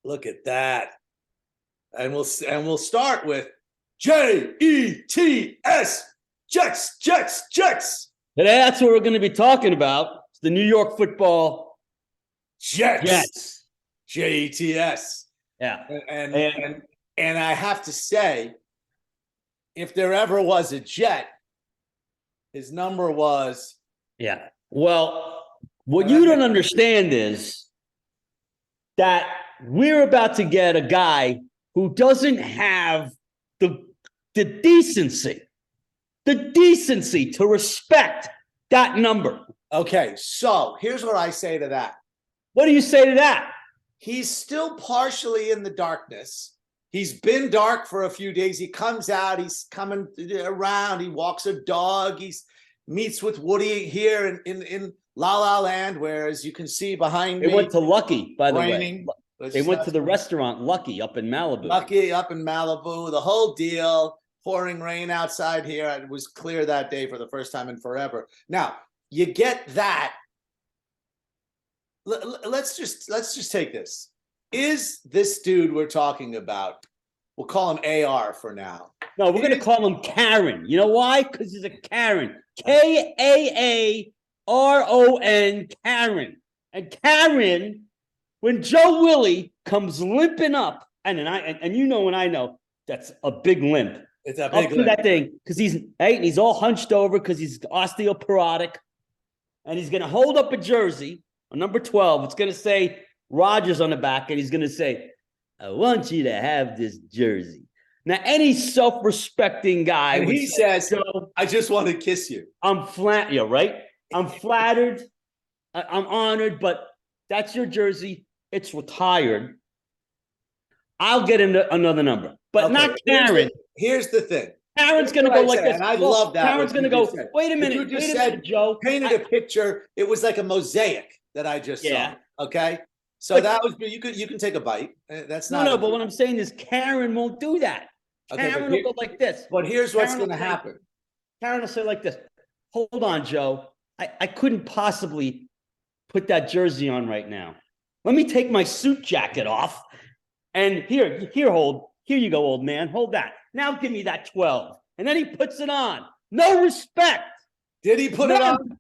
Look at that. And we'll start with Jets, Jets. Today, that's what we're going to be talking about. It's the New York Football Jets. Jets. Yeah. And I have to say, if there ever was a Jet, his number was. Yeah. Well, what you don't understand is that we're about to get a guy who doesn't have the decency to respect that number. Okay, so here's what I say to that. What do you say to that? He's still partially in the darkness. He's been dark for a few days. He comes out. He's coming around. He walks a dog. He meets with Woody here in La La Land, where, as you can see behind me. They went to Lucky, by the way. They went to the restaurant Lucky up in Malibu. Lucky up in Malibu, the whole deal. Pouring rain outside here. It was clear that day for the first time in forever. Now, you get that. Let's just take this. Is this dude we're talking about, we'll call him AR for now. No, we're going to call him Karen. You know why? Because he's a Karen. Kaaron, Karen. And Karen, when Joe Willie comes limping up, and you know and I know, that's a big limp. It's a big limp. That thing, because he's all hunched over because he's osteoporotic. And he's going to hold up a jersey, a number 12. It's going to say Rodgers on the back, and he's going to say, I want you to have this jersey. Now, any self-respecting guy. And he says, I just want to kiss you. I'm flat. Yeah, right? I'm flattered. I'm honored, but that's your jersey. It's retired. I'll get another number, but not Karen. Here's the thing. Karen's going to go like this. And I love that. Karen's going to go, wait a minute. You just said, Joe. Painted a picture. It was like a mosaic that I just saw. Okay. So that was, you can take a bite. That's not. No, but what I'm saying is Karen won't do that. Karen will go like this. But here's what's going to happen. Karen will say like this. Hold on, Joe. I couldn't possibly put that jersey on right now. Let me take my suit jacket off. And here you go, old man. Hold that. Now give me that 12. And then he puts it on. No respect. Did he put it on?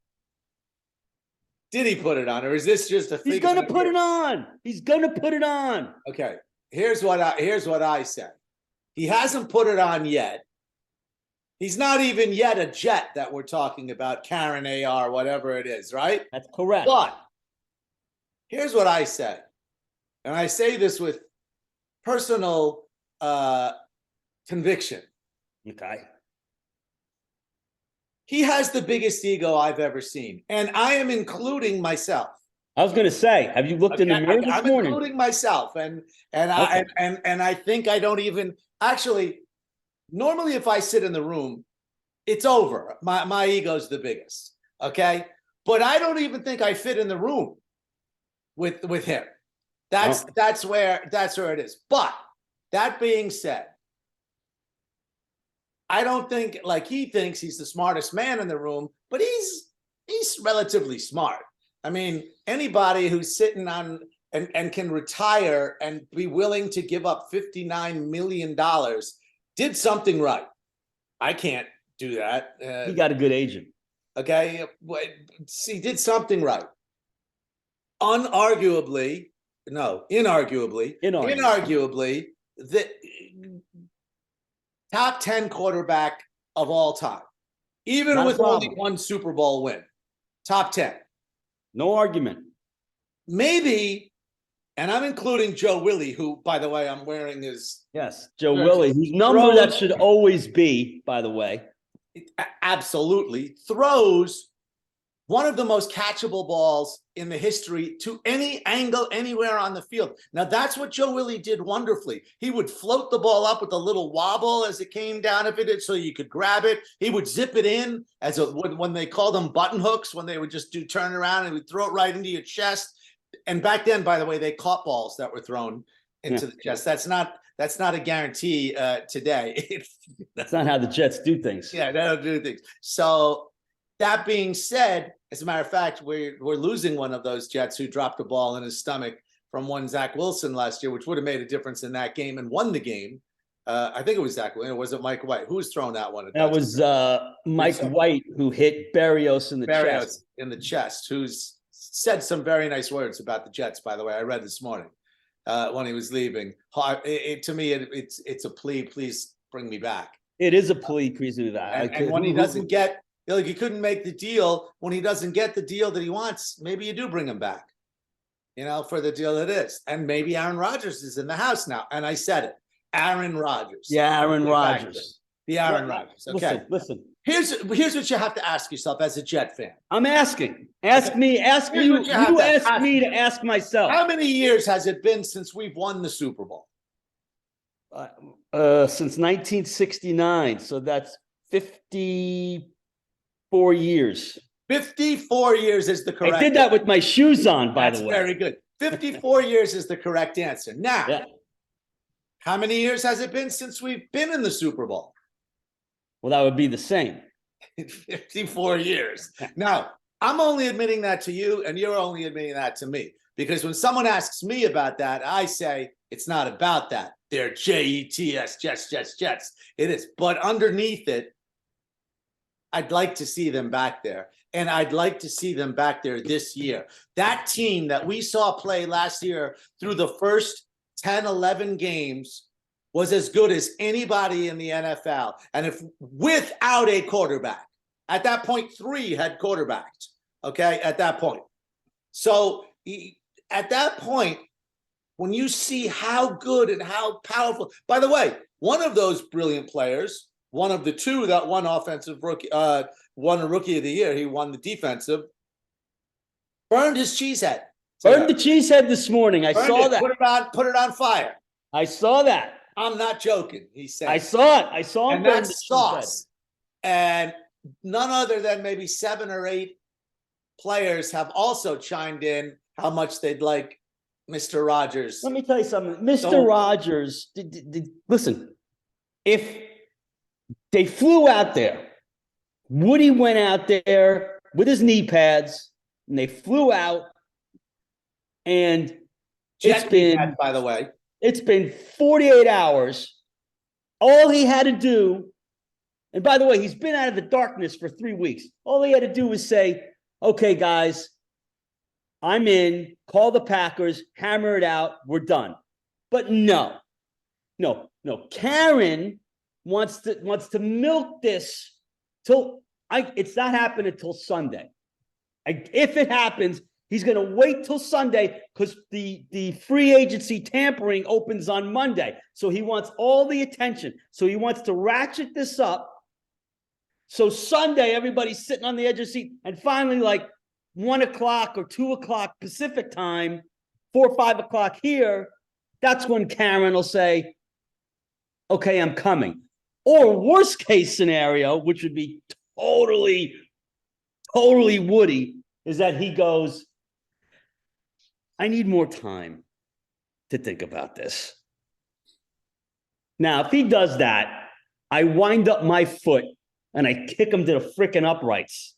Did he put it on? Or is this just a thing? He's going to put it on. He's going to put it on. Okay. Here's what I said. He hasn't put it on yet. He's not even yet a Jet that we're talking about, Karen AR, whatever it is, right? That's correct. But here's what I said. And I say this with personal conviction. Okay. He has the biggest ego I've ever seen. And I am including myself. I was going to say, have you looked in the mirror this morning? I'm including myself. And I think I don't even actually, normally if I sit in the room, it's over. My ego's the biggest. Okay. But I don't even think I fit in the room with him. That's where it is. But that being said, I don't think like he thinks he's the smartest man in the room, but he's relatively smart. I mean, anybody who's sitting on and can retire and be willing to give up $59 million did something right. I can't do that. He got a good agent. Okay. He did something right. Inarguably, the top 10 quarterback of all time, even with only one Super Bowl win. Top 10. No argument. Maybe, and I'm including Joe Willie, who, by the way, I'm wearing his. Yes, Joe Willie. His number that should always be, by the way. Absolutely. Throws one of the most catchable balls in the history to any angle, anywhere on the field. Now, that's what Joe Willie did wonderfully. He would float the ball up with a little wobble as it came down if it did, so you could grab it. He would zip it in when they called them button hooks, when they would just turn around and would throw it right into your chest. And back then, by the way, they caught balls that were thrown into the chest. That's not a guarantee today. That's not how the Jets do things. Yeah, they don't do things. So that being said, as a matter of fact, we're losing one of those Jets who dropped a ball in his stomach from one Zach Wilson last year, which would have made a difference in that game and won the game. I think it was Zach Wilson. Or was it Mike White? Who was throwing that one? That was Mike White, who hit Berrios in the chest. In the chest, who's said some very nice words about the Jets, by the way. I read this morning when he was leaving. To me, it's a plea. Please bring me back. It is a plea. Please do that. And when he doesn't get, like, he couldn't make the deal. When he doesn't get the deal that he wants, maybe you do bring him back, for the deal it is. And maybe Aaron Rodgers is in the house now. And I said it. Aaron Rodgers. Yeah, Aaron Rodgers. The Aaron Rodgers. Okay. Listen. Here's what you have to ask yourself as a Jet fan. I'm asking. Ask me. Ask me. You ask me to ask myself. How many years has it been since we've won the Super Bowl? Since 1969. So that's 54 years. 54 years is the correct. I did that with my shoes on, by the way. Very good. 54 years is the correct answer. Now, how many years has it been since we've been in the Super Bowl? Well, that would be the same. 54 years. Now, I'm only admitting that to you, and you're only admitting that to me. Because when someone asks me about that, I say, it's not about that. They're Jets, Jets. It is. But underneath it, I'd like to see them back there. And I'd like to see them back there this year. That team that we saw play last year through the first 10, 11 games was as good as anybody in the NFL. And if without a quarterback, at that point, 3 had quarterbacks, okay, at that point. So at that point, when you see how good and how powerful, by the way, one of those brilliant players, one of the 2 that won offensive rookie, won a rookie of the year, he won the defensive, burned his cheese head. Burned the cheese head this morning. I saw that. Put it on fire. I saw that. I'm not joking, he said. I saw it. I saw him. And that's sauce. And none other than maybe 7 or 8 players have also chimed in how much they'd like Mr. Rodgers. Let me tell you something. Mr. Rodgers, listen, if they flew out there, Woody went out there with his knee pads, and they flew out, and by the way, it's been 48 hours. All he had to do, and by the way, he's been out of the darkness for 3 weeks. All he had to do was say, okay, guys, I'm in, call the Packers, hammer it out, we're done. But no. Karen wants to milk this till it's not happening until Sunday. If it happens, he's going to wait till Sunday because the free agency tampering opens on Monday. So he wants all the attention. So he wants to ratchet this up. So Sunday, everybody's sitting on the edge of the seat. And finally, like 1 o'clock or 2 o'clock Pacific time, 4 or 5 o'clock here, that's when Karen will say, okay, I'm coming. Or worst case scenario, which would be totally Woody, is that he goes, I need more time to think about this. Now, if he does that, I wind up my foot and I kick him to the freaking uprights.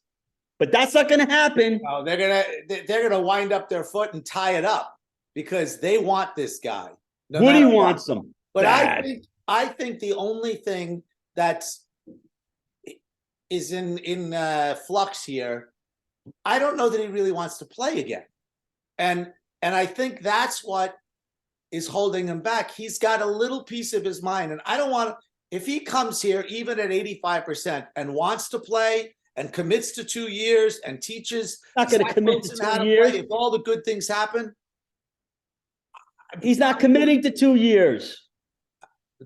But that's not going to happen. No, they're gonna wind up their foot and tie it up because they want this guy. Woody wants him. But I think the only thing that's is in flux here, I don't know that he really wants to play again. And I think that's what is holding him back. He's got a little piece of his mind. And I don't want to, if he comes here even at 85% and wants to play and commits to 2 years and teaches, not going to commit to 2 years. If all the good things happen, he's not committing to 2 years.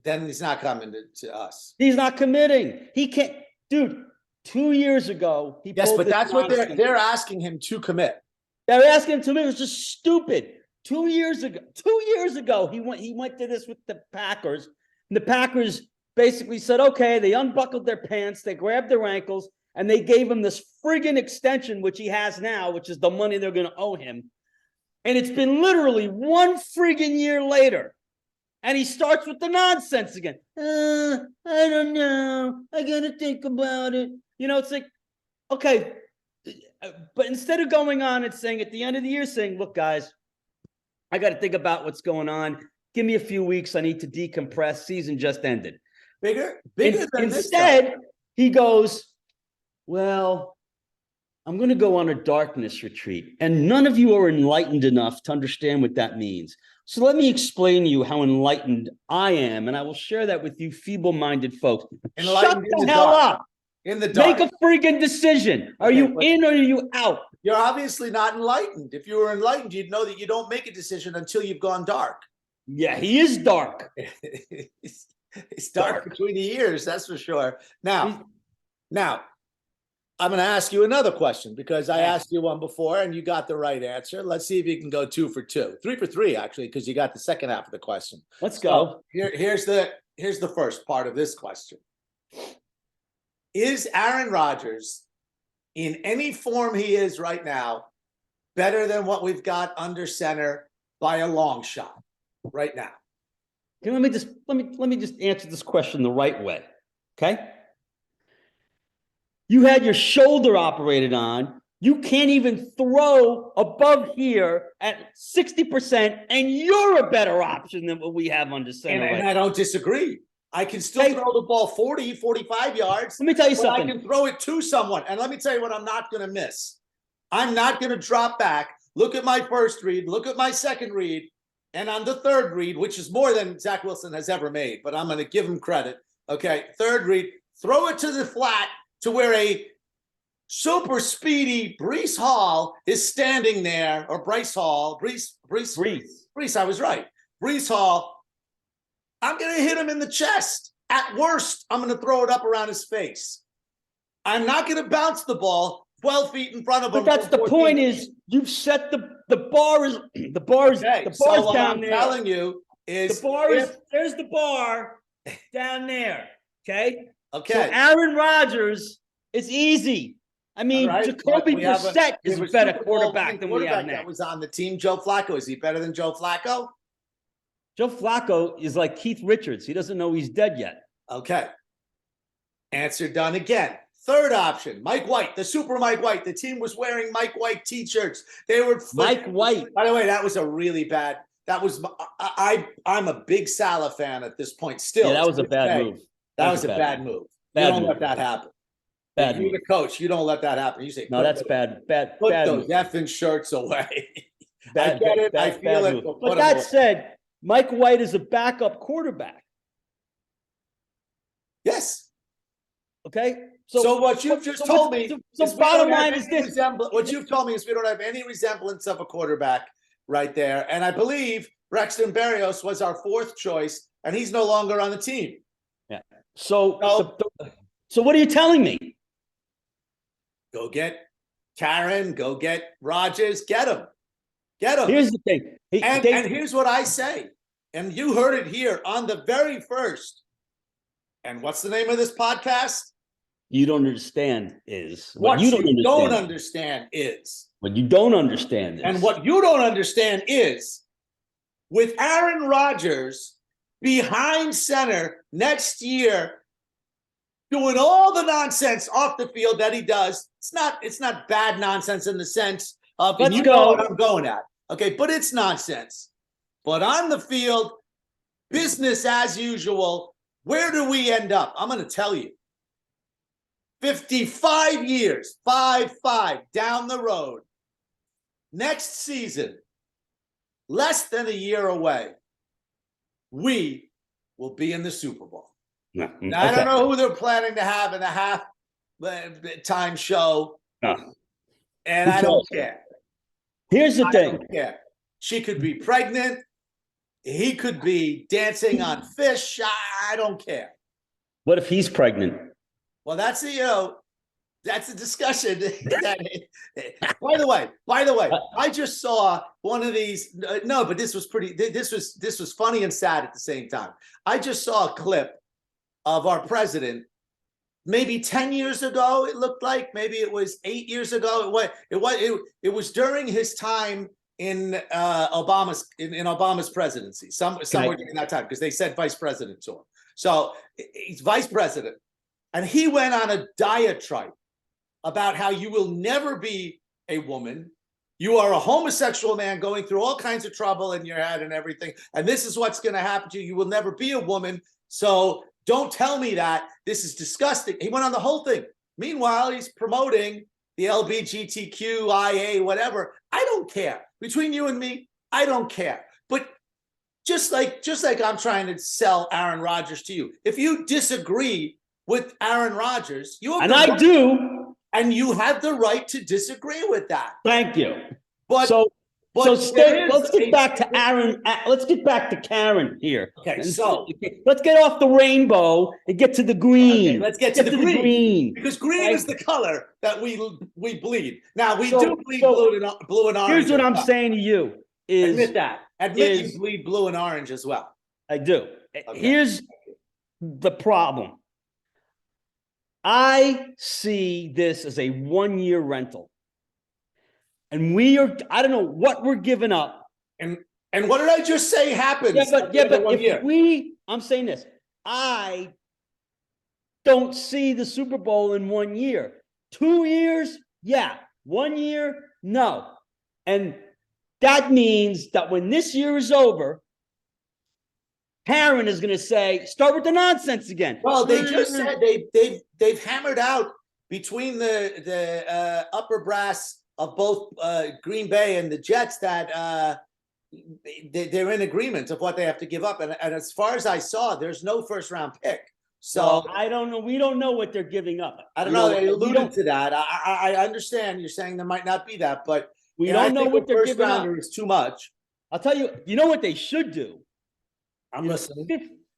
Then he's not coming to us. He's not committing. He can't, dude. 2 years ago, he but that's what they're asking him to commit. They're asking him to commit. It was just stupid. 2 years ago, he went to this with the Packers, and the Packers basically said, okay, they unbuckled their pants, they grabbed their ankles, and they gave him this friggin' extension, which he has now, which is the money they're going to owe him. And it's been literally 1 friggin' year later. And he starts with the nonsense again. I don't know. I got to think about it. It's like, okay. But instead of going on and saying at the end of the year, saying, look, guys, I got to think about what's going on. Give me a few weeks. I need to decompress. Season just ended. Bigger than Instead, this. he goes, well, I'm going to go on a darkness retreat. And none of you are enlightened enough to understand what that means. So let me explain to you how enlightened I am. And I will share that with you feeble-minded folks. Shut the hell up. In the dark. Make a freaking decision. Are you in or are you out? You're obviously not enlightened. If you were enlightened, you'd know that you don't make a decision until you've gone dark. Yeah, he is dark. It's dark between the ears, that's for sure. Now, I'm going to ask you another question because I asked you one before and you got the right answer. Let's see if you can go 2 for 2, 3 for 3, actually, because you got the second half of the question. Let's go. Here's the first part of this question. Is Aaron Rodgers, in any form he is right now, better than what we've got under center by a long shot right now? Okay, let me just answer this question the right way. Okay. You had your shoulder operated on. You can't even throw above here at 60%, and you're a better option than what we have under center. And I don't disagree. I can still throw the ball 40, 45 yards. Let me tell you something. I can throw it to someone. And let me tell you what I'm not going to miss. I'm not going to drop back, look at my first read, look at my second read, and on the third read, which is more than Zach Wilson has ever made, but I'm going to give him credit. Okay, third read, throw it to the flat to where a super speedy Breece Hall is standing there, or Breece Hall. Breece, I was right. Breece Hall. I'm going to hit him in the chest. At worst, I'm going to throw it up around his face. I'm not going to bounce the ball 12 feet in front of him. But that's the point is you've set the bar is okay, the bar's down there. I'm telling you is the bar is there's the bar down there. Okay. Okay. So Aaron Rodgers is easy. I mean, right. Jacoby Brissett is a better quarterback than we have now. That was on the team. Joe Flacco, is he better than Joe Flacco? Joe Flacco is like Keith Richards. He doesn't know he's dead yet. Okay. Answer done again. Third option, Mike White, the super Mike White. The team was wearing Mike White t-shirts. They were Mike White. By the way, that was a really bad. That was I'm a big Salah fan at this point still. Yeah, that was a bad move. That was a bad move. You don't let that happen. Bad You're the coach. You don't let that happen. You say, no, that's bad. Put bad those effing shirts away. I get it. I feel it. But that said, Mike White is a backup quarterback. Yes. Okay. So what you've just told me. So bottom line is this. What you've told me is we don't have any resemblance of a quarterback right there. And I believe Braxton Berrios was our fourth choice, and he's no longer on the team. Yeah. So what are you telling me? Go get Karen. Go get Rodgers. Get him. Get him. Here's the thing. And here's what I say. And you heard it here on the very first. And what's the name of this podcast? You don't understand is what you don't understand is. What you don't understand is. And what you don't understand is with Aaron Rodgers behind center next year, doing all the nonsense off the field that he does. It's not bad nonsense in the sense of Let's you go. know what I'm going at. Okay, but it's nonsense. But on the field, business as usual. Where do we end up? I'm going to tell you. 55 years, 5-5 down the road. Next season, less than a year away, we will be in the Super Bowl. No. Now, I don't know who they're planning to have in a half-time show, and I don't care. Here's the thing. I don't care. She could be pregnant. He could be dancing on fish. I don't care. What if he's pregnant? Well, that's that's a discussion. By the way, I just saw one of these. No, but this was pretty. This was funny and sad at the same time. I just saw a clip of our president, maybe 10 years ago. It looked like maybe it was 8 years ago. It was during his time in Obama's presidency, somewhere during that time, because they said vice president to him. So he's vice president, and he went on a diatribe about how you will never be a woman, You are a homosexual man going through all kinds of trouble in your head and everything. And this is what's going to happen to you. You will never be a woman. So don't tell me that. This is disgusting. He went on the whole thing. Meanwhile, he's promoting the LGBTQIA, whatever. I don't care. Between you and me, I don't care. But just like I'm trying to sell Aaron Rodgers to you, if you disagree with Aaron Rodgers, you have and I do. And you have the right to disagree with that. Thank you. But let's get back to Aaron. Let's get back to Karen here. Okay, so let's get off the rainbow and get to the green. Okay, let's get to the green. Because green is the color that we bleed. Now we do bleed blue and orange. Here's what I'm saying to you: admit that. Admit you bleed blue and orange as well. I do. Okay. Here's the problem. I see this as a 1-year rental. And I don't know what we're giving up. And what did I just say happens? I'm saying this, I don't see the Super Bowl in 1 year. 2 years, yeah. 1 year, no. And that means that when this year is over, Karen is going to say, start with the nonsense again. Well, they just said they've hammered out between the upper brass of both Green Bay and the Jets that they're in agreement of what they have to give up. And as far as I saw, there's no first round pick. So I don't know. We don't know what they're giving up. I don't know. They alluded to that. I understand you're saying there might not be that, but we don't know what they're giving up. First rounder is too much. I'll tell you. You know what they should do? I'm listening.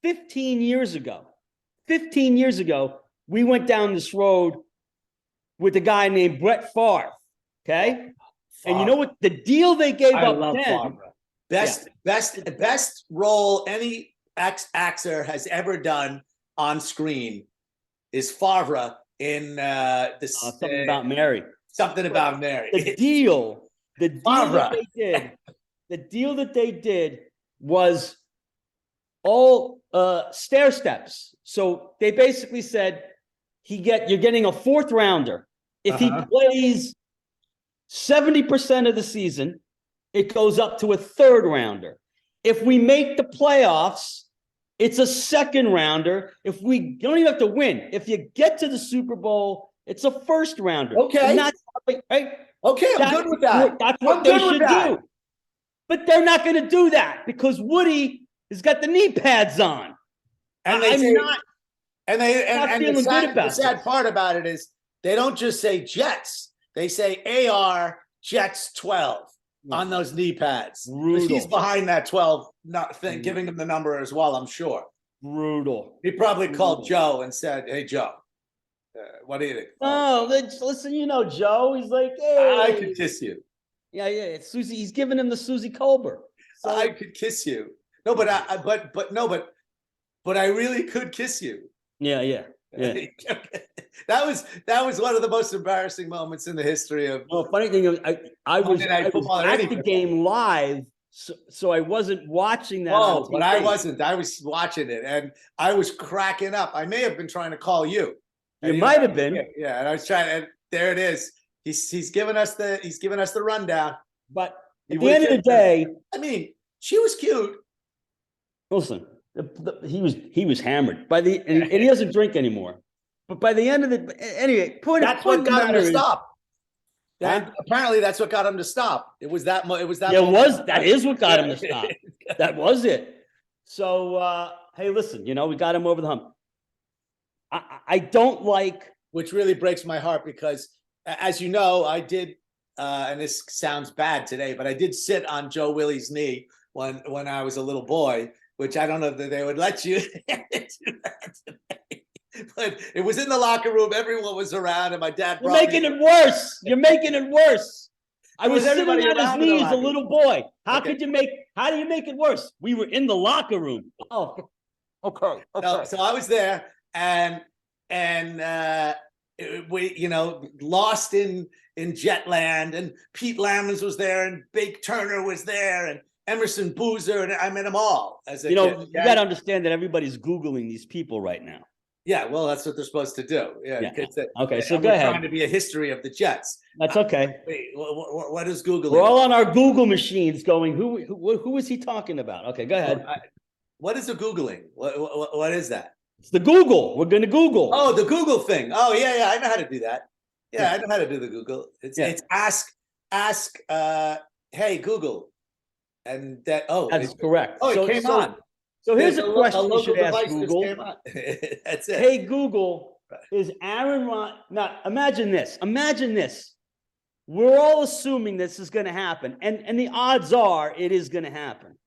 15 years ago, we went down this road with a guy named Brett Favre. Okay. And you know what? The deal they gave up then. Best role any actor has ever done on screen is Favre in Something About Mary. Something About Mary. The deal that they did was all stair steps. So they basically said you're getting a 4th rounder. If he plays 70% of the season, it goes up to a 3rd rounder. If we make the playoffs, it's a 2nd rounder. If we don't even have to win, if you get to the Super Bowl, it's a 1st rounder. Okay. And that's, right? Okay, I'm good with that. That's what they should do. But they're not going to do that because Woody has got the knee pads on. And the sad part about it is they don't just say Jets. They say AR Jets 12 on those knee pads. He's behind that 12 thing, giving him the number as well, I'm sure. Brutal. He probably called Joe and said, hey, Joe, what do you think? Oh, listen, Joe. He's like, hey. I could kiss you. Yeah. It's Susie. He's giving him the Susie Colbert. So I could kiss you. No, but I really could kiss you. Yeah. That was one of the most embarrassing moments in the history of. Well, funny thing is, I was at the game live, so I wasn't watching that. Oh, but I wasn't. I was watching it, and I was cracking up. I may have been trying to call you. You might have been. Yeah, and I was trying. And there it is. He's giving us the rundown. But at the end of the day, I mean, she was cute. Listen, he was hammered and he doesn't drink anymore. But by the end of anyway, that's what got him to stop. Apparently, that's what got him to stop. It was that. That is what got him to stop. That was it. So hey, listen, we got him over the hump. I don't like, which really breaks my heart because, as you know, I did, and this sounds bad today, but I did sit on Joe Willie's knee when I was a little boy, which I don't know that they would let you do that today. But it was in the locker room. Everyone was around, and my dad. You're making it worse. You're making it worse. I was sitting on his knee as a little boy. How do you make it worse? We were in the locker room. Oh, okay. So I was there, and we, lost in Jetland, and Pete Lammons was there, and Bake Turner was there, and Emerson Boozer, and I met them all as a kid. You got to understand that everybody's Googling these people right now. Yeah, well, that's what they're supposed to do. Yeah. Yeah. Because Okay, so and go we're ahead. trying to be a history of the Jets. That's okay. Wait, what is Googling? We're all on our Google machines going, who is he talking about? Okay, go ahead. What is a Googling? What is that? It's the Google. We're going to Google. Oh, the Google thing. Oh, yeah, I know how to do that. Yeah, I know how to do the Google. It's ask, hey, Google. And that, That's correct. Oh, it came on. So here's a question you local should ask device just Google. came on. That's it. Hey, Google, is Aaron Rodgers? Now, imagine this. Imagine this. We're all assuming this is going to happen, and the odds are it is going to happen.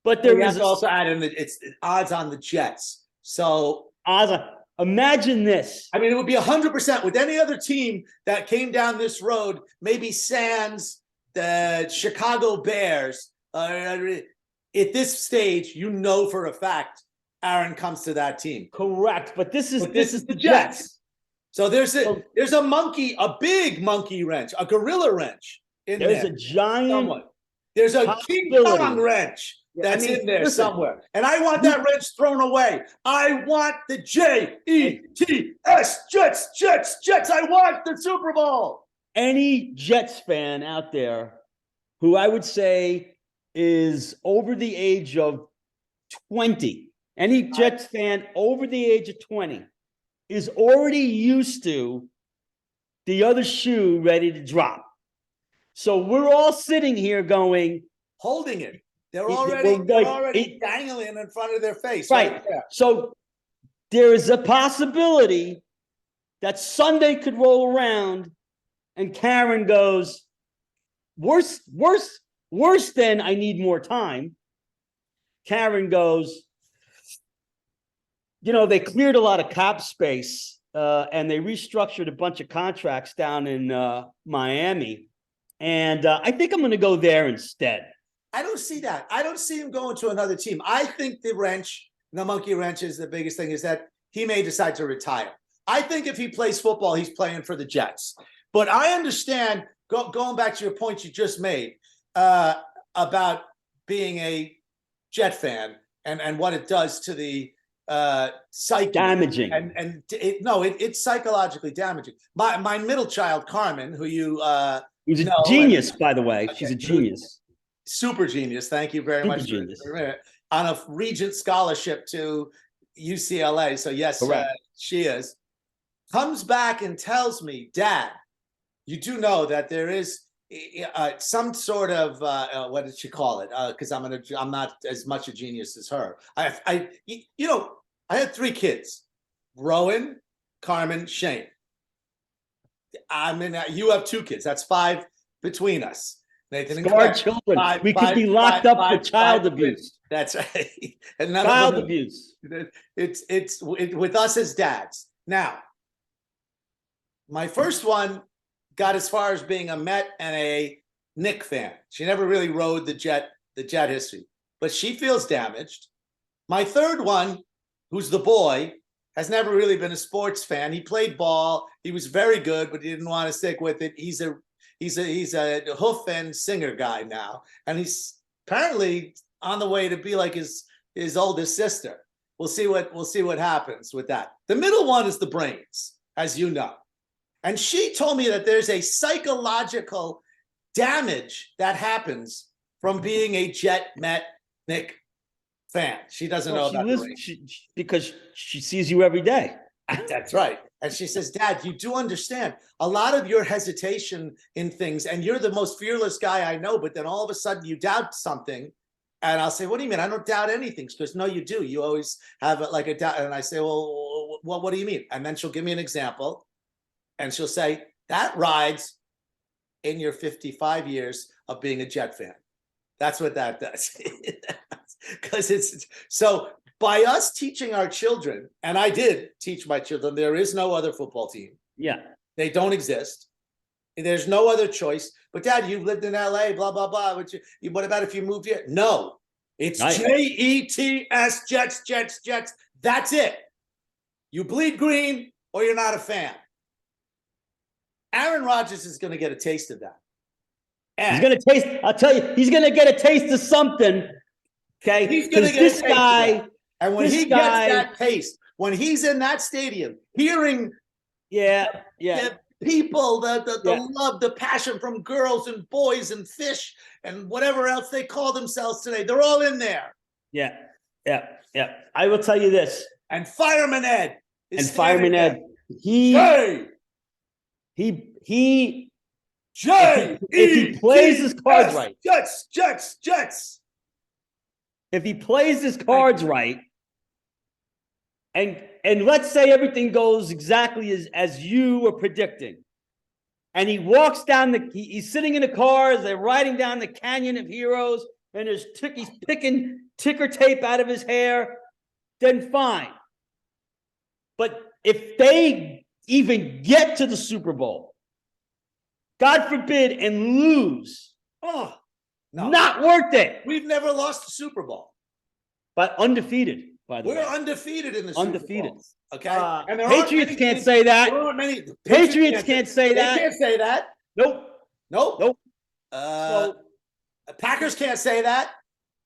But there is also add in it's odds on the Jets. So odds on. Imagine this. I mean, it would be 100% with any other team that came down this road. Maybe sans the Chicago Bears. At this stage, you know for a fact Aaron comes to that team. Correct, but this is the Jets. So there's a monkey, a big monkey wrench, a gorilla wrench in there. There's a giant. Somewhat. There's a King Kong wrench that's in there somewhere, and I want that wrench thrown away. I want the Jets, Jets. I want the Super Bowl. Any Jets fan out there who I would say is over the age of 20, any Jets fan over the age of 20 is already used to the other shoe ready to drop. So we're all sitting here going, holding it. They're already dangling in front of their face. Right. So there is a possibility that Sunday could roll around and Karen goes, worse than I need more time. Karen goes, they cleared a lot of cap space and they restructured a bunch of contracts down in Miami. And I think I'm going to go there instead. I don't see that. I don't see him going to another team. I think the monkey wrench is the biggest thing is that he may decide to retire. I think if he plays football, he's playing for the Jets. But I understand, going back to your point you just made about being a Jet fan and what it does to the psyche. Damaging. It's psychologically damaging. My middle child, Carmen, who you who's a genius, by the way. She's a genius. Super genius. Thank you very much. On a Regent scholarship to UCLA. So yes, she is. Comes back and tells me, Dad, you do know that there is some sort of what did she call it? Because I'm not as much a genius as her. I had 3 kids: Rowan, Carmen, Shane. You have 2 kids. That's 5 between us. Nathan and our children. We could be locked up for child abuse. That's right. And child abuse. It's with us as dads. Now, my first one got as far as being a Met and a Knick fan. She never really rode the Jet history, but she feels damaged. My third one, who's the boy, has never really been a sports fan. He played ball. He was very good, but he didn't want to stick with it. He's a hoof and singer guy now, and he's apparently on the way to be like his oldest sister. We'll see what happens with that. The middle one is the brains, as you know. And she told me that there's a psychological damage that happens from being a Jet, Met, Knick fan. She doesn't know about because she sees you every day. That's right. And she says, Dad, you do understand a lot of your hesitation in things, and you're the most fearless guy I know, but then all of a sudden you doubt something. And I'll say, what do you mean? I don't doubt anything. She goes, no, you do. You always have a doubt. And I say, well, what do you mean? And then she'll give me an example. And she'll say, that rides in your 55 years of being a Jet fan. That's what that does. Because it's so by us teaching our children, and I did teach my children, there is no other football team. Yeah. They don't exist. There's no other choice. But Dad, you've lived in LA, blah, blah, blah. What about if you moved here? No. It's Jets, Jets. That's it. You bleed green or you're not a fan. Aaron Rodgers is going to get a taste of that. And he's going to taste, I'll tell you, he's going to get a taste of something. Okay. He's going to get this guy. And when he gets that taste, when he's in that stadium, hearing Yeah. the people, the Yeah. love, the passion from girls and boys and fish and whatever else they call themselves today, they're all in there. Yeah. I will tell you this. And Fireman Ed is And Fireman Ed, Jay, he Jay, if he plays his cards right. Jets. If he plays his cards right, and let's say everything goes exactly as you were predicting, and he walks down he's sitting in the cars, they're riding down the Canyon of Heroes, and he's picking ticker tape out of his hair, then fine. But if they even get to the Super Bowl, God forbid, and lose, no. Not worth it. We've never lost a Super Bowl. But undefeated, by the way. We're undefeated in the Super Bowl. Okay. And Patriots can't say that. Patriots can't say that. They can't say that. Nope. Packers can't say that.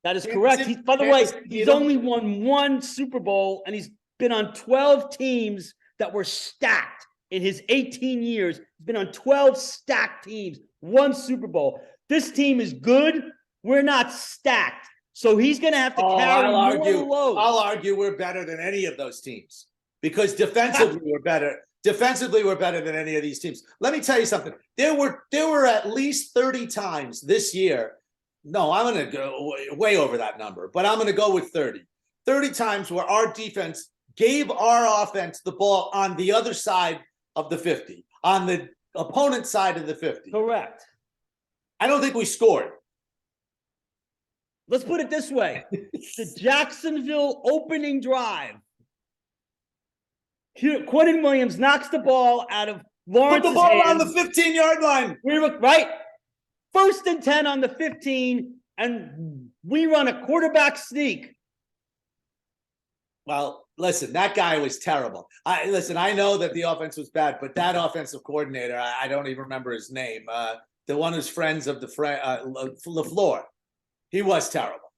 That is correct. By the way, he's only won one Super Bowl, and he's been on 12 teams that were stacked in his 18 years. He's been on 12 stacked teams, one Super Bowl. This team is good. We're not stacked. So he's going to have to carry more load. I'll argue we're better than any of those teams because defensively we're better. Defensively, we're better than any of these teams. Let me tell you something. There were at least 30 times this year. No, I'm going to go way over that number, but I'm going to go with 30. 30 times where our defense gave our offense the ball on the other side of the 50, on the opponent's side of the 50. Correct. I don't think we scored. Let's put it this way. The Jacksonville opening drive. Quentin Williams knocks the ball out of Lawrence's Put the ball hands. on the 15-yard line. Right? 1st and 10 on the 15, and we run a quarterback sneak. Well, listen, that guy was terrible. I know that the offense was bad, but that offensive coordinator, I don't even remember his name, the one who's friends of LaFleur, he was terrible.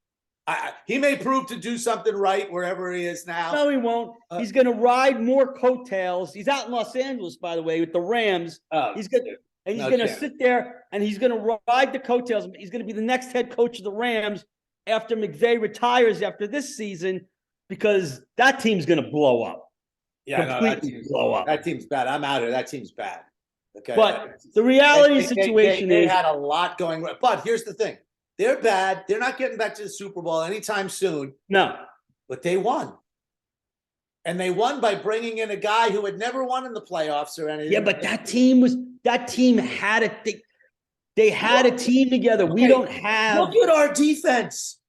He may prove to do something right wherever he is now. No, he won't. He's going to ride more coattails. He's out in Los Angeles, by the way, with the Rams. He's going to sit there, and he's going to ride the coattails. He's going to be the next head coach of the Rams after McVay retires after this season, because that team's going to blow up. Yeah, blow up. That team's bad. I'm out of it. That team's bad. Okay. But the reality situation they is had a lot going on. But here's the thing. They're bad. They're not getting back to the Super Bowl anytime soon. No. But they won. And they won by bringing in a guy who had never won in the playoffs or anything. Yeah, but that team had they had a team together. Okay. We don't have. Look at our defense.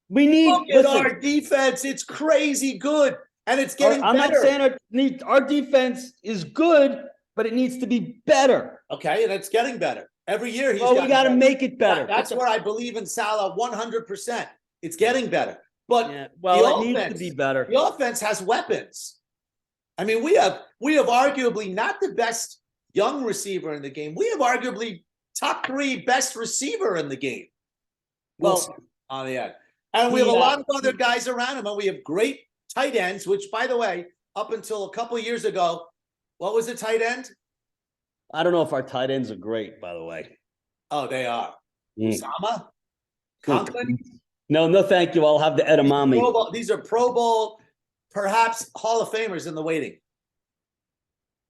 Look at our defense. It's crazy good. And it's getting better. I'm not saying our defense is good, but it needs to be better. Okay, and it's getting better. Every year he's we got to make it better. That's where I believe in Salah 100%. It's getting better. But it needs to be better. The offense has weapons. I mean, we have arguably not the best young receiver in the game. We have arguably top 3 best receiver in the game. On the end. And we have a lot of other guys around him, and we have great tight ends, which, by the way, up until a couple of years ago, what was a tight end? I don't know if our tight ends are great, by the way. Oh, they are. Osama? Conklin? No, thank you. I'll have the edamame. These are Pro Bowl, perhaps Hall of Famers in the waiting.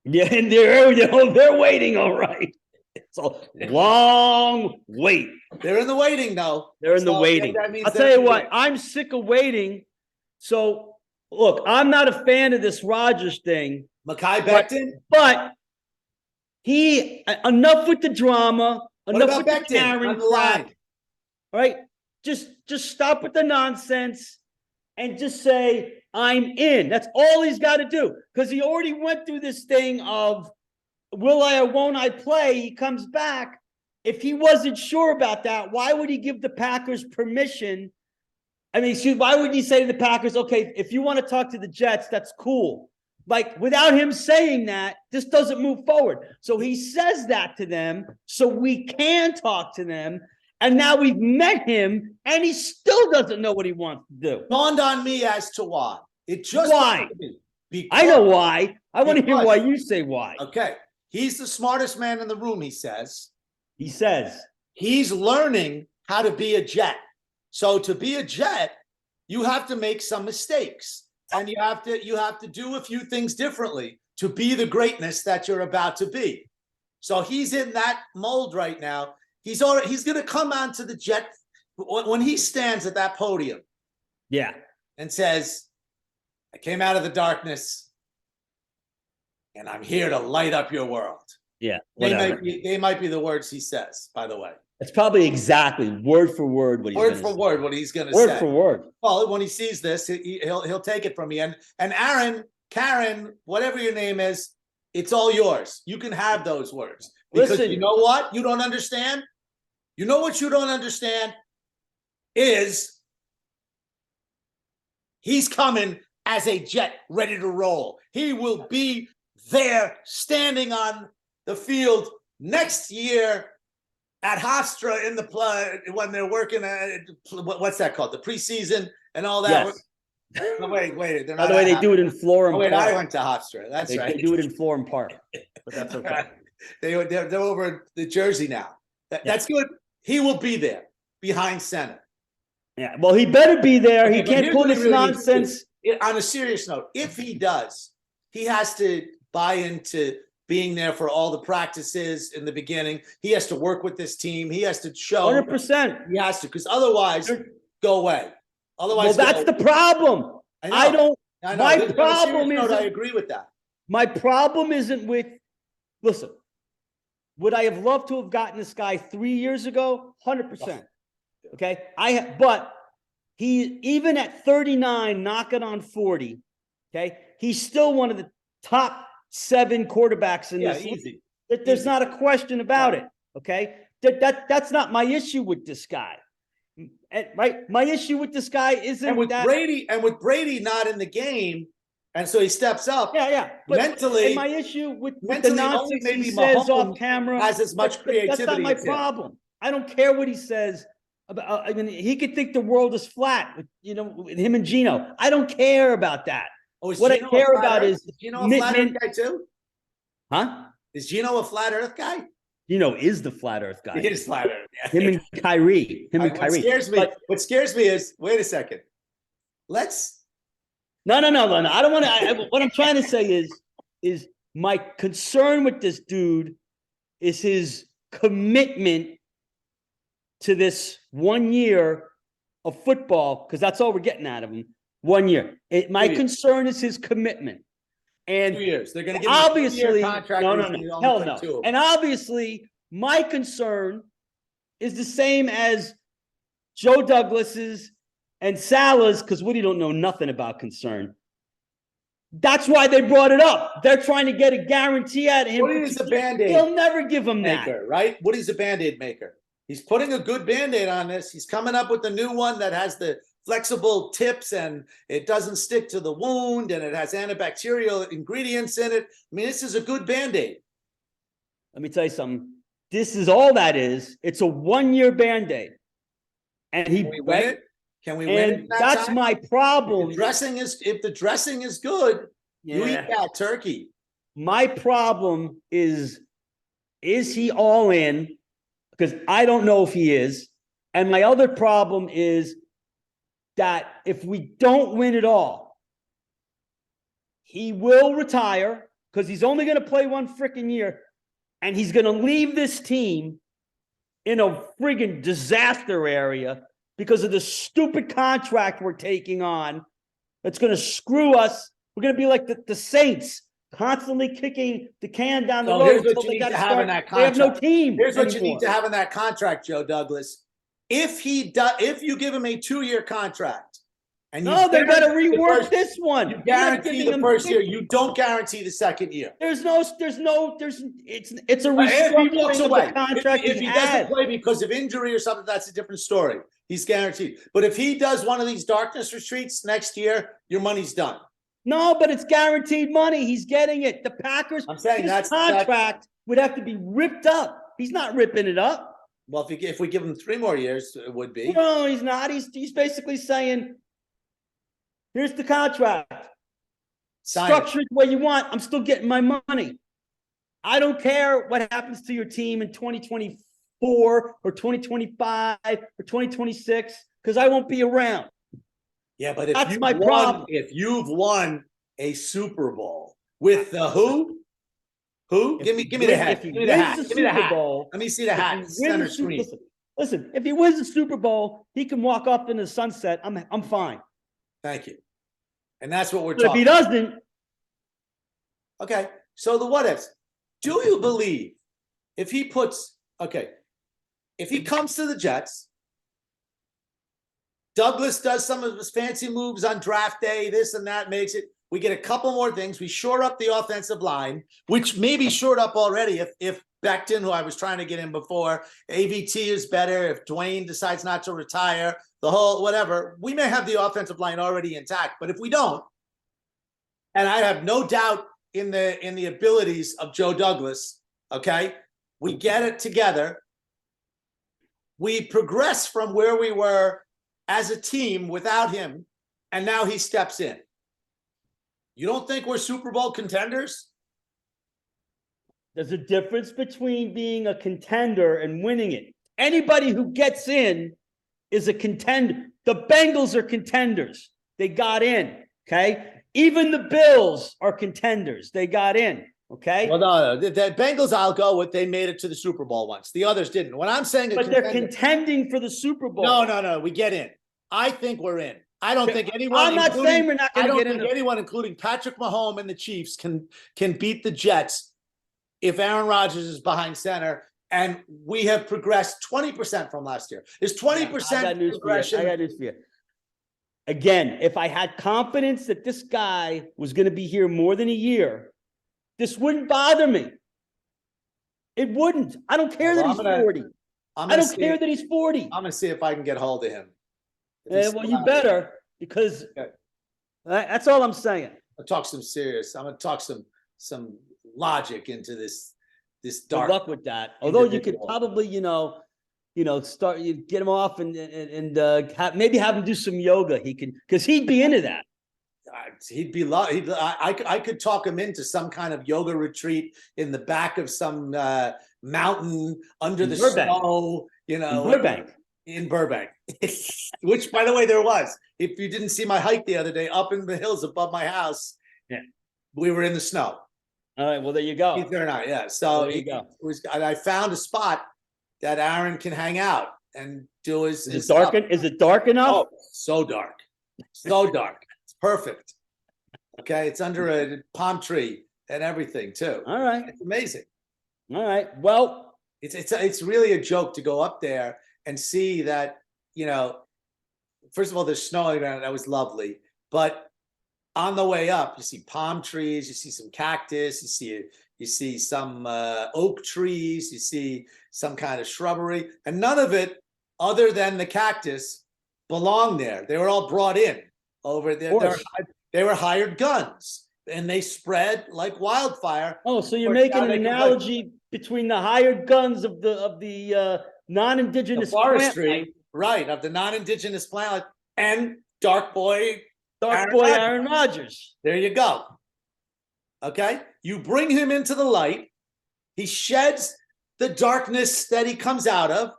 Yeah, and they're waiting, all right. It's a long wait. They're in the waiting, though. They're in the waiting. I'll tell you what, I'm sick of waiting. So, look, I'm not a fan of this Rodgers thing. Mekhi Becton? But enough with the drama. Enough with the carrying crap. All right? Just stop with the nonsense and just say, I'm in. That's all he's got to do. Because he already went through this thing of, will I or won't I play? He comes back. If he wasn't sure about that, why would he give the Packers permission? I mean, why would he say to the Packers, okay, if you want to talk to the Jets, that's cool. Like, without him saying that, this doesn't move forward. So he says that to them so we can talk to them. And now we've met him, and he still doesn't know what he wants to do. Dawned on me as to why. It just why? I know why. I want to hear because- why you say why. Okay. He's the smartest man in the room, he says. He says. He's learning how to be a Jet. So to be a Jet, you have to make some mistakes. And you have to do a few things differently to be the greatness that you're about to be. So he's in that mold right now. He's going to come onto the Jet when he stands at that podium. Yeah. And says, I came out of the darkness and I'm here to light up your world. Yeah. They might be the words he says, by the way. It's probably exactly word for word what he's Word for word what he's going to say. Word for word. Well, when he sees this, he'll take it from me. And Aaron, Karen, whatever your name is, it's all yours. You can have those words. Because Listen, you know what? You don't understand? You know what you don't understand is he's coming as a Jet ready to roll. He will be there standing on the field next year at Hofstra in the play when they're working at what's that called? The preseason and all that. Yes. No, wait. By the way, they do it in Florham Park. Park. I went to Hofstra. That's right. They do it in Florham Park, but that's okay. They're over in the Jersey now. That's good. He will be there behind center. Yeah. Well, he better be there. Okay, He but can't here's pull what he this really needs to do. nonsense. On a serious note, if he does, he has to buy into being there for all the practices in the beginning. He has to work with this team. He has to show 100%. he has to, because otherwise, go away. Otherwise, Well, that's the problem. I don't. I know. My On a problem serious note, is I agree with that. my problem isn't with. Listen, would I have loved to have gotten this guy 3 years ago? 100%. Okay, but he even at 39, knocking on 40. Okay, he's still one of the top 7 quarterbacks in this league. There's not a question about it. Okay, that's not my issue with this guy. And my issue with this guy isn't And with that Brady not in the game, and so he steps up. Yeah. But mentally, my issue with the mentally, only nonsense maybe he says Mahomes off camera has as much creativity. That's not my as him. problem. I don't care what he says about. I mean, he could think the world is flat. With him and Gino. I don't care about that. Oh, what Gino I care about is is Gino a flat Earth guy too? Huh? Is Gino a flat Earth guy? Gino is the flat Earth guy. He is flat Earth. Yeah. Him and Kyrie. What scares me is wait a second. Let's. No. I don't want to. What I'm trying to say is my concern with this dude is his commitment to this 1 year of football, because that's all we're getting out of him. 1 year. My concern is his commitment. And 2 years. They're going to give him obviously, a 2-year contract. no, hell no. And obviously, my concern is the same as Joe Douglas's and Salah's, because Woody don't know nothing about concern. That's why they brought it up. They're trying to get a guarantee out of him. Woody is a Band-Aid. They'll never give him maker, that. right? Woody's a Band-Aid maker. He's putting a good Band-Aid on this. He's coming up with a new one that has the flexible tips and it doesn't stick to the wound and it has antibacterial ingredients in it. I mean, this is a good Band-Aid. Let me tell you something. This is all that is. It's a 1 year Band-Aid. And Can we win it? Can we win it? That's time? My problem. If the dressing is good, you eat that turkey. My problem is he all in? Because I don't know if he is. And my other problem is that if we don't win it all, he will retire because he's only going to play 1 freaking year. And he's going to leave this team in a friggin' disaster area because of the stupid contract we're taking on. That's going to screw us. We're going to be like the Saints, constantly kicking the can down the road. Here's what you need to have in that contract. They have no team. Here's what you need to have in that contract, Joe Douglas. If you give him a 2-year contract, and they better rework this one. You guarantee the first year. You don't guarantee the second year. It's a restructuring if he walks away. Of the contract if he doesn't play because of injury or something, that's a different story. He's guaranteed. But if he does one of these darkness retreats next year, your money's done. No, but it's guaranteed money. He's getting it. The Packers. I'm saying his contract would have to be ripped up. He's not ripping it up. Well, if we give him 3 more years, it would be. No, he's not. He's basically saying, here's the contract. Sign it. Structure it the way you want. I'm still getting my money. I don't care what happens to your team in 2024 or 2025 or 2026 because I won't be around. Yeah, but if That's you've my won, problem. if you've won a Super Bowl with the who? Who? Give me the hat. If he Give me the wins hat. the Give me the Super hat. Bowl, Let me see the if he hat. wins Center the Super, screen. listen, if he wins the Super Bowl, he can walk off into the sunset. I'm fine. Thank you. And that's what we're But if he talking. doesn't, Okay. So the what ifs. Do you believe if he puts if he comes to the Jets, Douglas does some of his fancy moves on draft day, this and that makes it. We get a couple more things. We shore up the offensive line, which may be shored up already if Becton, who I was trying to get in before, AVT is better. If Dwayne decides not to retire, the whole whatever, we may have the offensive line already intact. But if we don't, and I have no doubt in the abilities of Joe Douglas, okay, we get it together. We progress from where we were as a team without him, and now he steps in. You don't think we're Super Bowl contenders? there's a difference between being a contender and winning it. Anybody who gets in is a contender. The Bengals are contenders. They got in. Okay. Even the Bills are contenders. They got in. Okay. Well, no. The Bengals, I'll go with. They made it to the Super Bowl once. The others didn't. When I'm saying but they're contending for the Super Bowl. No. We get in. I think we're in. I don't think anyone. I'm not saying we're not going to get in. I don't think anyone, including Patrick Mahomes and the Chiefs, can beat the Jets if Aaron Rodgers is behind center. And we have progressed 20% from last year. Is 20% I got news progression? for you. I got news for you. Again, if I had confidence that this guy was going to be here more than a year, this wouldn't bother me. It wouldn't. I don't care that he's 40. I don't care that he's 40. I'm going to see if I can get hold of him. Well, you better, because that's all I'm saying. I'll talk some serious. I'm going to talk some logic into this dark. Good luck with that. Although you could probably, start get him off and maybe have him do some yoga. He can, because he'd be into that. He'd be. I could talk him into some kind of yoga retreat in the back of some mountain under the snow. In Burbank, which, by the way, there was. If you didn't see my hike the other day up in the hills above my house, we were in the snow. All right, well, there you go. Either or not, yeah. So there you go. I found a spot that Aaron can hang out and do his. Is it dark enough? Oh, so dark, so dark. It's perfect. Okay, it's under a palm tree and everything too. All right, it's amazing. All right, well, it's really a joke to go up there and see that, first of all, there's snow around. That was lovely. But on the way up, you see palm trees, you see some cactus, you see some oak trees, you see some kind of shrubbery, and none of it, other than the cactus, belonged there. They were all brought in over there. They were hired guns, and they spread like wildfire. Oh, so you're making an analogy between the hired guns of the non-indigenous forestry, right, of the non-indigenous plant and Dark Boy Aaron Rodgers. There you go. Okay, you bring him into the light. He sheds the darkness that he comes out of,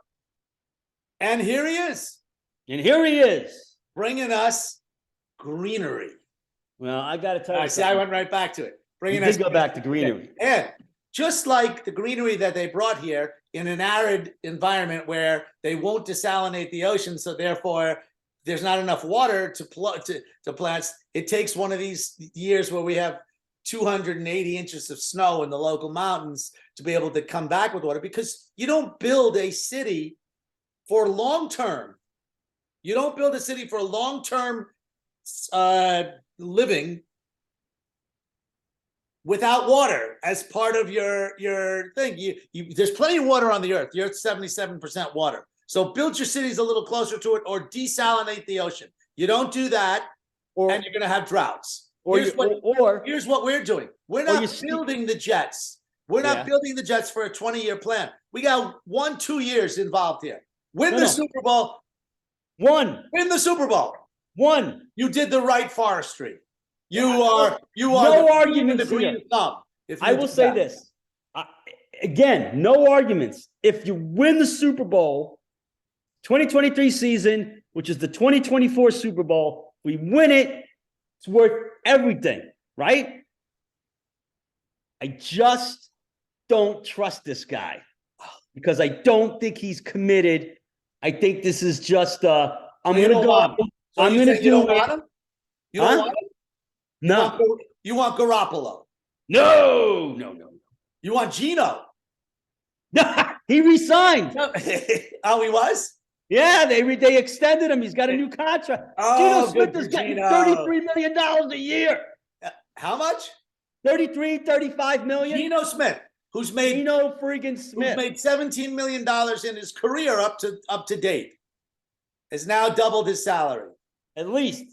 and here he is. Bringing us greenery. Well, I got to tell you. See, I went right back to it. Bringing us. Go back to greenery. And just like the greenery that they brought here in an arid environment where they won't desalinate the ocean, so therefore there's not enough water to plants. It takes one of these years where we have 280 inches of snow in the local mountains to be able to come back with water, because you don't build a city for long term. You don't build a city for long-term living without water as part of your thing. There's plenty of water on the earth. The earth's 77% water. So build your cities a little closer to it, or desalinate the ocean. You don't do that, and you're going to have droughts. Here's what we're doing. We're not building the Jets. We're not building the Jets for a 20-year plan. We got 1-2 years involved here. Win the Super Bowl. Win the Super Bowl. You did the right forestry. No arguments the green here. thumb. If I you will do say that. this. Again, no arguments. If you win the Super Bowl, 2023 season, which is the 2024 Super Bowl, we win it, it's worth everything, right? I just don't trust this guy because I don't think he's committed. I think this is just I'm you gonna don't go. want him. So I'm you gonna saying you don't do it. want him? You don't Huh? want him? No, You want Garoppolo. no. You want Gino. He resigned. No. Oh, he was? Yeah, they extended him. He's got a new contract. Oh, Geno Smith good is for getting Gino. $33 million a year. How much? 33, 35 million. Geno Smith, who's made Geno friggin' Smith. $17 million in his career up to date, has now doubled his salary. At least.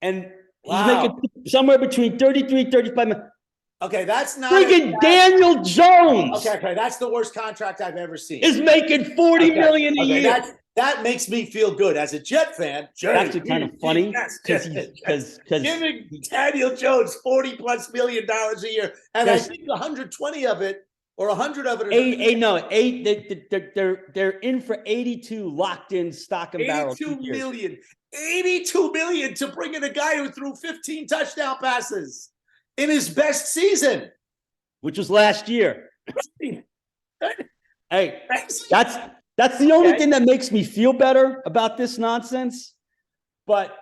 And he's Wow. making somewhere between 33, 35 million. Okay, that's not Friggin' Daniel Jones okay, that's the worst contract I've ever seen. is making $40 million a year. That makes me feel good as a Jet fan. It's actually kind of funny because giving Daniel Jones $40+ million a year, and I think 120 of it or 100 of it. They're in for 82 locked in stock and barrel. 82 million to bring in a guy who threw 15 touchdown passes in his best season, which was last year. Hey, that's the only thing that makes me feel better about this nonsense. But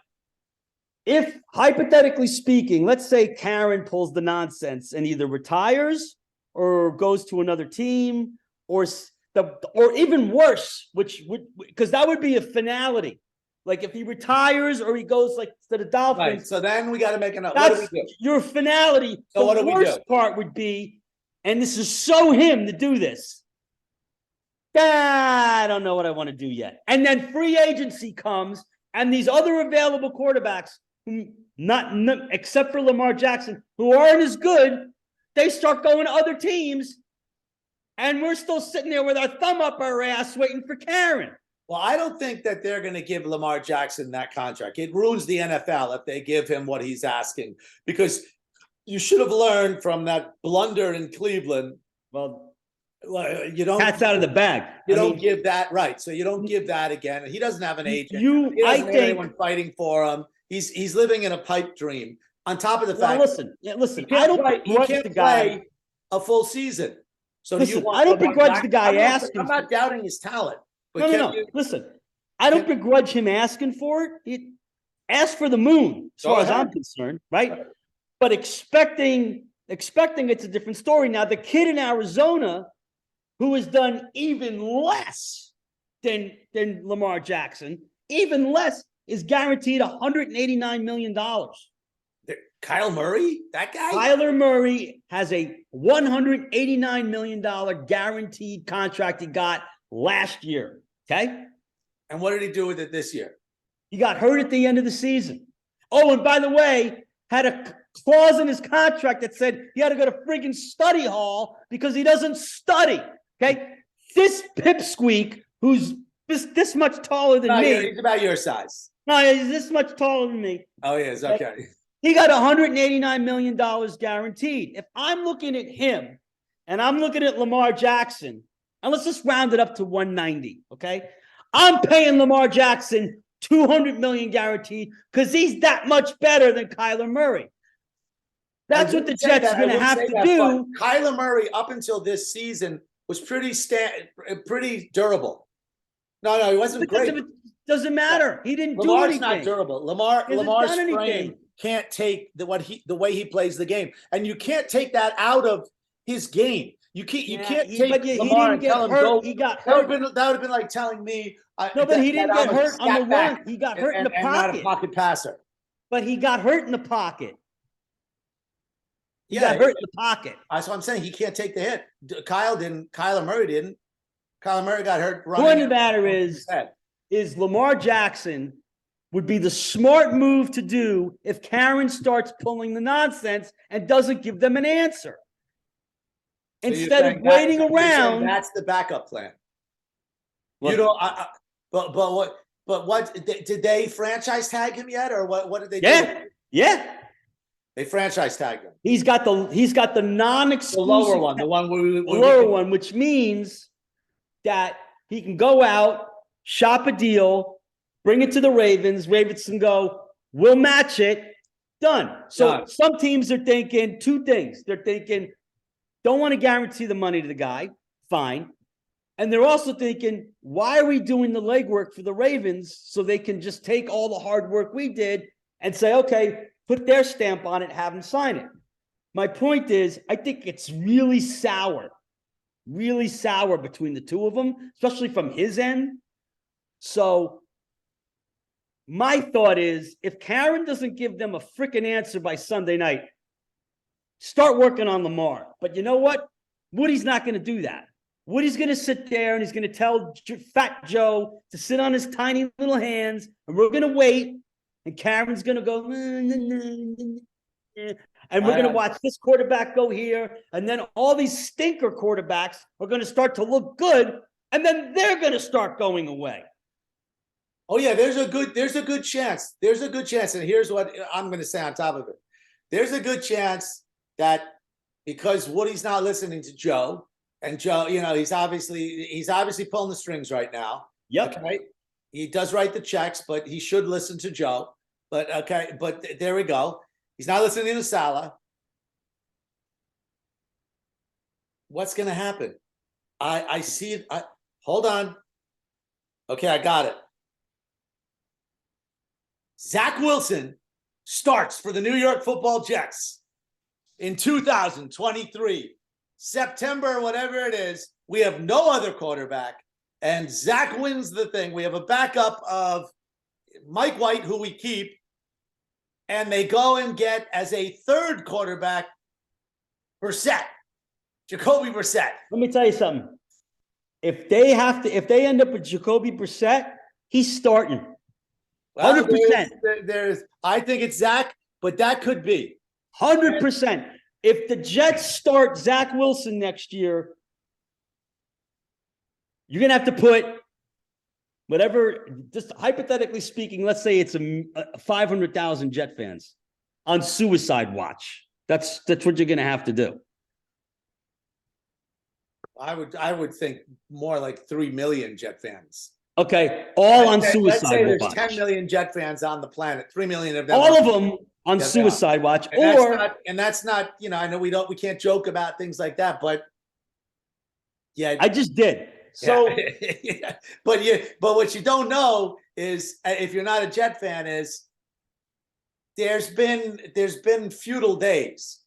if, hypothetically speaking, let's say Karen pulls the nonsense and either retires or goes to another team, or even worse, because that would be a finality. Like if he retires or he goes like to the Dolphins. Right. So then we got to make another. That's what do we do? Your finality. So what do we do? The worst part would be, and this is so him to do this. I don't know what I want to do yet. And then free agency comes, and these other available quarterbacks, who not except for Lamar Jackson, who aren't as good, they start going to other teams, and we're still sitting there with our thumb up our ass waiting for Karen. Well, I don't think that they're going to give Lamar Jackson that contract. It ruins the NFL if they give him what he's asking, because you should have learned from that blunder in Cleveland. Well, you don't. Cat's out of the bag. You don't give that, right? So you don't give that again. He doesn't have an agent. I think anyone fighting for him. He's living in a pipe dream. On top of the fact, listen. I don't begrudge the guy a full season. So listen, I don't begrudge the guy asking. I'm not doubting his talent. But no. Listen, I don't begrudge him asking for it. Ask for the moon, as far as I'm concerned, right? But expecting it's a different story. Now, the kid in Arizona, who has done even less than Lamar Jackson, even less, is guaranteed $189 million. Kyle Murray, that guy? Kyler Murray has a $189 million guaranteed contract he got last year. Okay. And what did he do with it this year? He got hurt at the end of the season. Oh, and by the way, had a clause in his contract that said he had to go to friggin' study hall because he doesn't study. Okay. This pipsqueak who's this much taller than me. He's about your size. No, he's this much taller than me. Oh, he is. Okay. He got $189 million guaranteed. If I'm looking at him and I'm looking at Lamar Jackson, and let's just round it up to 190, okay? I'm paying Lamar Jackson $200 million guaranteed because he's that much better than Kyler Murray. That's what the Jets are going to have to do. Kyler Murray, up until this season, was pretty durable. No, he wasn't great. Doesn't matter. He didn't do anything. Lamar's not durable. Lamar's frame can't take the way he plays the game, and you can't take that out of his game. You can't take Lamar and tell him go. He got hurt. That would have been like telling me. No, but he didn't get hurt on the run. He got hurt in the pocket. Not a pocket passer. But he got hurt in the pocket. He got hurt in the pocket. That's what I'm saying. He can't take the hit. Kyler Murray didn't. Kyler Murray got hurt running. Point of the matter is Lamar Jackson would be the smart move to do if Karen starts pulling the nonsense and doesn't give them an answer. So instead of waiting around. That's the backup plan. What? You know, but what did they franchise tag him yet, or what did they do? Yeah. They franchise tagged him. He's got the non-exclusive, The lower one, the one where the lower one, which means that he can go out, shop a deal, bring it to the Ravens. Ravens can go, we'll match it. Done. So some teams are thinking two things. They're thinking, don't want to guarantee the money to the guy. Fine. And they're also thinking, why are we doing the legwork for the Ravens so they can just take all the hard work we did and say, okay, put their stamp on it, have them sign it. My point is, I think it's really sour between the two of them, especially from his end. So my thought is, if Karen doesn't give them a freaking answer by Sunday night, start working on Lamar. But you know what? Woody's not going to do that. Woody's going to sit there and he's going to tell Fat Joe to sit on his tiny little hands, and we're going to wait. And Karen's going to go, and we're going to watch this quarterback go here. And then all these stinker quarterbacks are going to start to look good, and then they're going to start going away. Oh yeah, there's a good chance. There's a good chance. And here's what I'm going to say on top of it. There's a good chance that because Woody's not listening to Joe, and Joe, he's obviously pulling the strings right now. Yep. Okay. He does write the checks, but he should listen to Joe. But okay, but there we go. He's not listening to Salah. What's going to happen? I see it. Hold on. Okay, I got it. Zach Wilson starts for the New York Football Jets in 2023, September, whatever it is. We have no other quarterback, and Zach wins the thing. We have a backup of Mike White, who we keep, and they go and get as a third quarterback Brissett, Jacoby Brissett. Let me tell you something. If they end up with Jacoby Brissett, he's starting. 100%. I think it's Zach, but that could be 100%. If the Jets start Zach Wilson next year, you're gonna have to put whatever. Just hypothetically speaking, let's say it's a 500,000 Jet fans on suicide watch. That's what you're gonna have to do. I would think more like 3 million Jet fans. Okay, all on suicide watch. Let's say there's 10 million Jet fans on the planet. 3 million of them. All of them on suicide watch. And that's not, I know we can't joke about things like that, but yeah. I just did. So, yeah. But what you don't know is, if you're not a Jet fan, is there's been feudal days.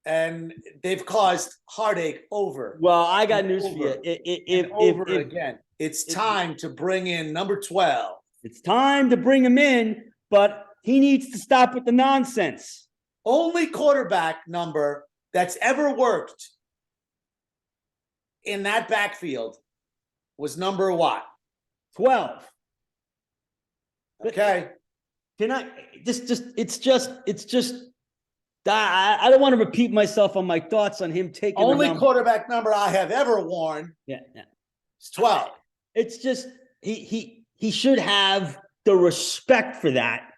And they've caused heartache over. Well, I got news for you. Again, it's time to bring in number 12. It's time to bring him in, but he needs to stop with the nonsense. Only quarterback number that's ever worked in that backfield was number what? 12. Okay. Can I it's just I don't want to repeat myself on my thoughts on him taking only quarterback number I have ever worn. Yeah. It's 12. It's just he should have the respect for that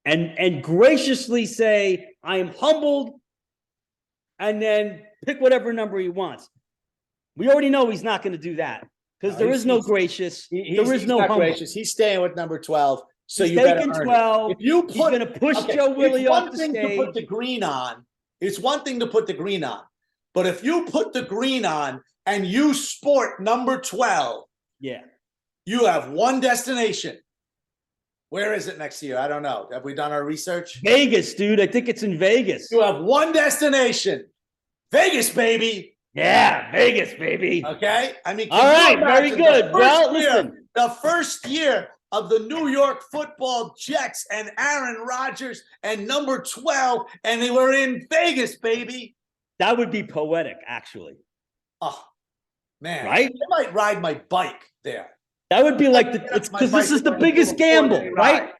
and graciously say, I am humbled, and then pick whatever number he wants. We already know he's not going to do that because there is no gracious. There is no humble. Gracious. He's staying with number 12. So he's you better taking 12. If you he's going to push Joe Willie off the stage. To put the green on. It's one thing to put the green on, but if you put the green on and you sport number 12, yeah, you have one destination. Where is it next year? I don't know. Have we done our research? Vegas, dude. I think it's in Vegas. You have one destination. Vegas, baby. Yeah, Vegas, baby. Okay? I mean, all right, very good. Well, listen. The first year of the New York Football Jets and Aaron Rodgers and number 12, and they were in Vegas, baby. That would be poetic, actually. Oh, man. Right? I might ride my bike there. That would be like because this is the biggest gamble, right?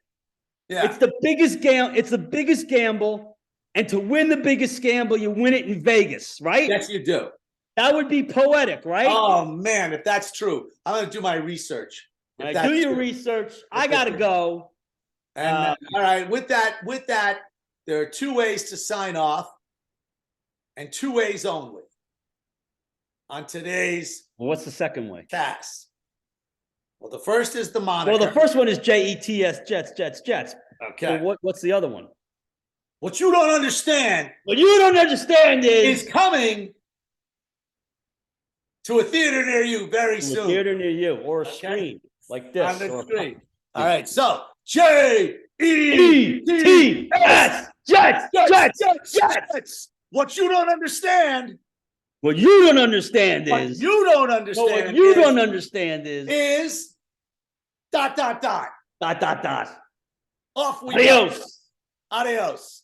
Yeah. It's the biggest gamble. It's the biggest gamble. And to win the biggest gamble, you win it in Vegas, right? Yes, you do. That would be poetic, right? Oh, man, if that's true, I'm going to do my research. All right, do your research. I got to go. And all right, with that, there are two ways to sign off, and two ways only on today's What's the second way? cast. Well, the first is the moniker. Well, the first one is JETS, Jets, Jets, Jets. Okay. Well, what's the other one? What you don't understand What you don't understand is is coming to a theater near you very a soon. theater near you or a Okay. screen like this. On the or- screen. All right. So J-E-T-S. ETS, Jets, Jets, Jets. What you don't understand, What you don't understand what is you don't no, understand, what you don't understand is dot. dot. Off we go. Adios. Adios.